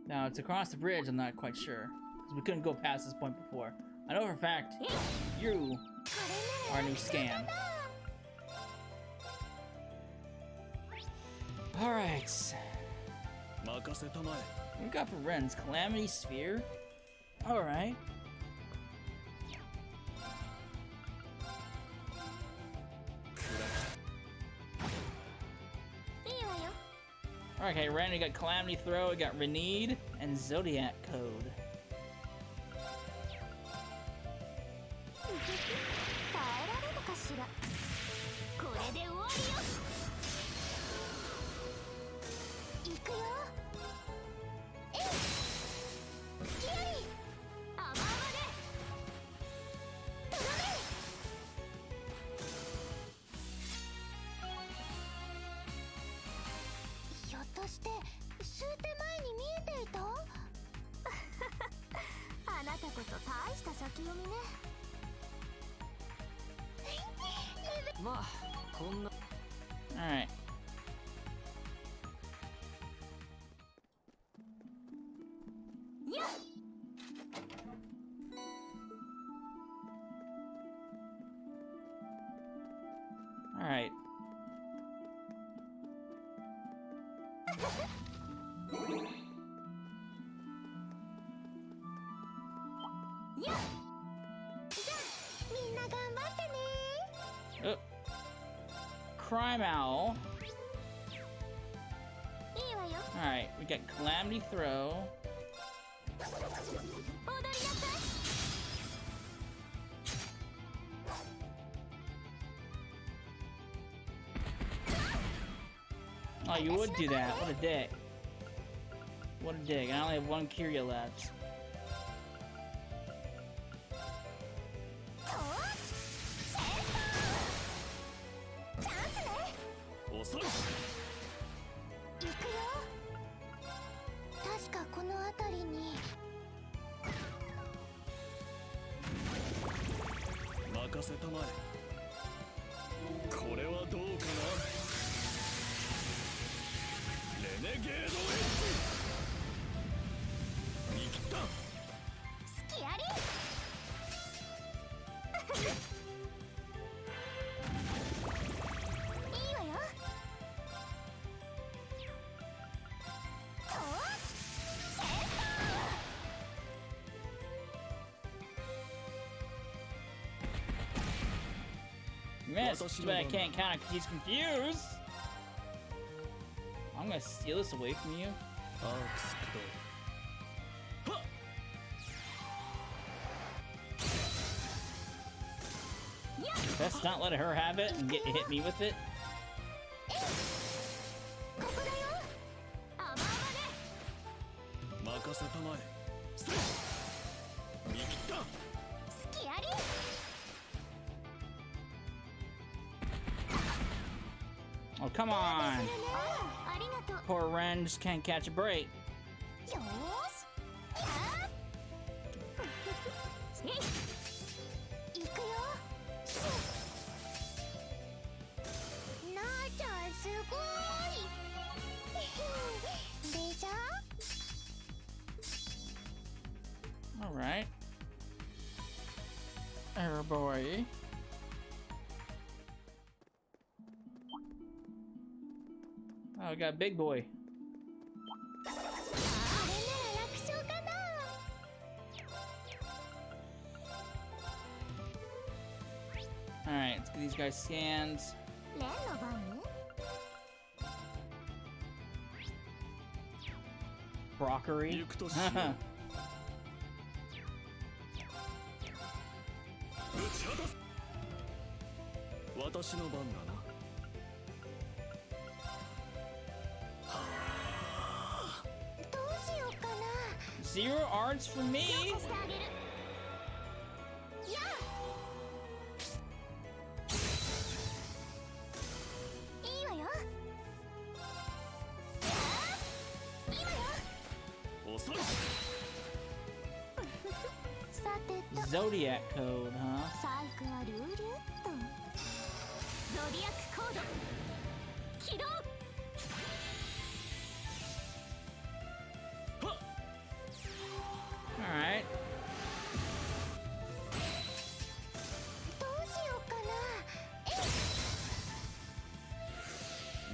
Now, it's across the bridge, I'm not quite sure. Because we couldn't go past this point before. I know for a fact, you are a new scan. Alright. What we got for Ren's Calamity Sphere? Alright. Okay, Ren, we got Calamity Throw, we got Renede, and Zodiac Code. Alright. Alright. Oh. Crime Owl. Alright, we got Calamity Throw. Oh, you would do that. What a dick. What a dick. I only have one Kyria left. Missed, but I can't counter because he's confused. I'm gonna steal this away from you. Let's not let her have it and hit me with it. ここだよ。甘々ね。任せたまえ。見切った。好きあり。 Oh, come on! ありがとう。 Poor Ren just can't catch a break. よーし。やー。行くよ。なあちゃんすごい。でしょ？ Alright. Oh boy. Oh, we got a big boy. あれなら楽勝かな。 Alright, let's get these guys scans. レンの番ね。 Brockery. 行くとしよう。打ち果たす。私の番だな。 どうしようかな。 Zero arts for me? 強化してあげる。やあ。いいわよ。やあ。いいわよ。遅い。さてと。 Zodiac code, huh? サイクはルールッと。ゾディアックコード。起動。 Alright. どうしようかな。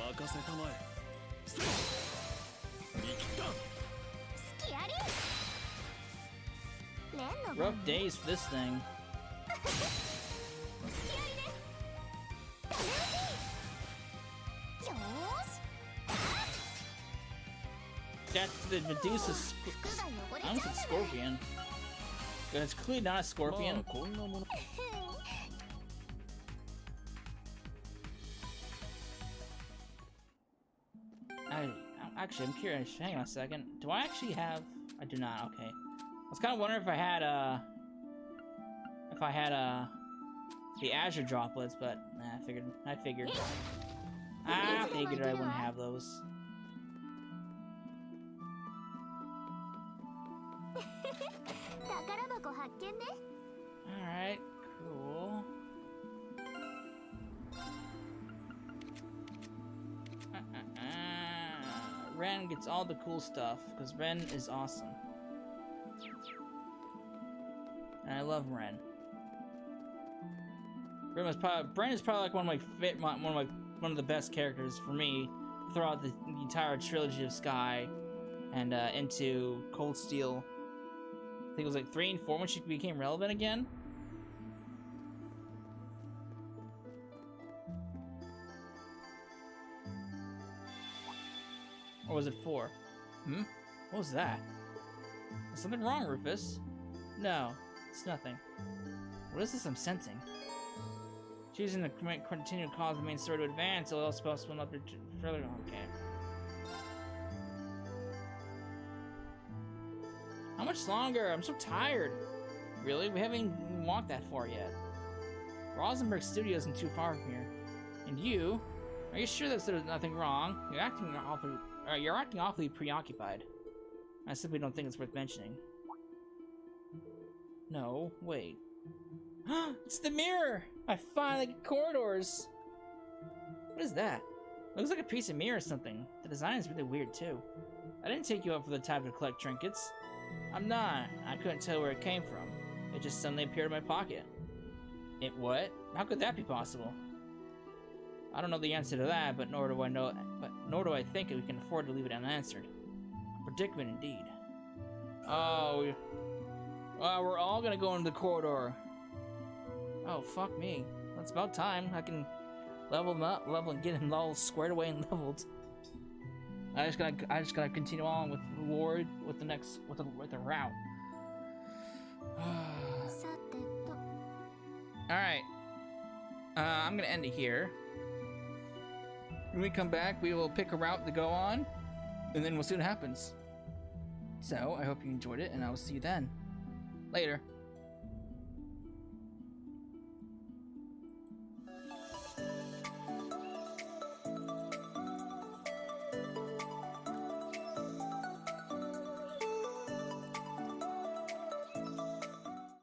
任せたまえ。見切った。好きあり。レンの Rough 番 days for this thing. 好きありね。楽しい。よーし。 That's the Medusa. 服が汚れち I ゃう almost said scorpion. But it's clearly not a ま scorpion. あこんなもの。 Actually, I'm curious. Hang on a second. Do I actually have? I do not. Okay. I was kind of wondering if I had the Azure droplets, but nah, I figured. I figured I wouldn't have those. 宝箱発見ね。 All right, cool. Ren gets all the cool stuff because Ren is awesome, and I love Ren. Ren is probably like one of the best characters for me throughout the entire trilogy of Sky, and into Cold Steel. I think it was like 3 and 4 when she became relevant again. Or was it 4? Hmm? What was that? Is something wrong, Rufus? No, it's nothing. What is this I'm sensing? Choosing to continue to cause the main story to advance, or else will not be further. Okay. How much longer? I'm so tired. Really? We haven't even walked that far yet. Rosenberg Studio isn't too far from here. And you? Are you sure that there's nothing wrong? You're acting awfully preoccupied. I simply don't think it's worth mentioning. No, wait. It's the mirror! I finally get corridors! What is that? Looks like a piece of mirror or something. The design is really weird too. I didn't take you up for the type to collect trinkets. I'm not. I couldn't tell where it came from. It just suddenly appeared in my pocket. It what? How could that be possible? I don't know the answer to that, but nor do I think we can afford to leave it unanswered. A predicament indeed. Oh, we're all gonna go into the corridor. Oh, fuck me. That's about time. I can level them up, and get them all squared away and leveled. I just gotta continue on with the reward with the route. All right. I'm gonna end it here. When we come back, we will pick a route to go on, and then we'll see what happens. So, I hope you enjoyed it, and I will see you then. Later.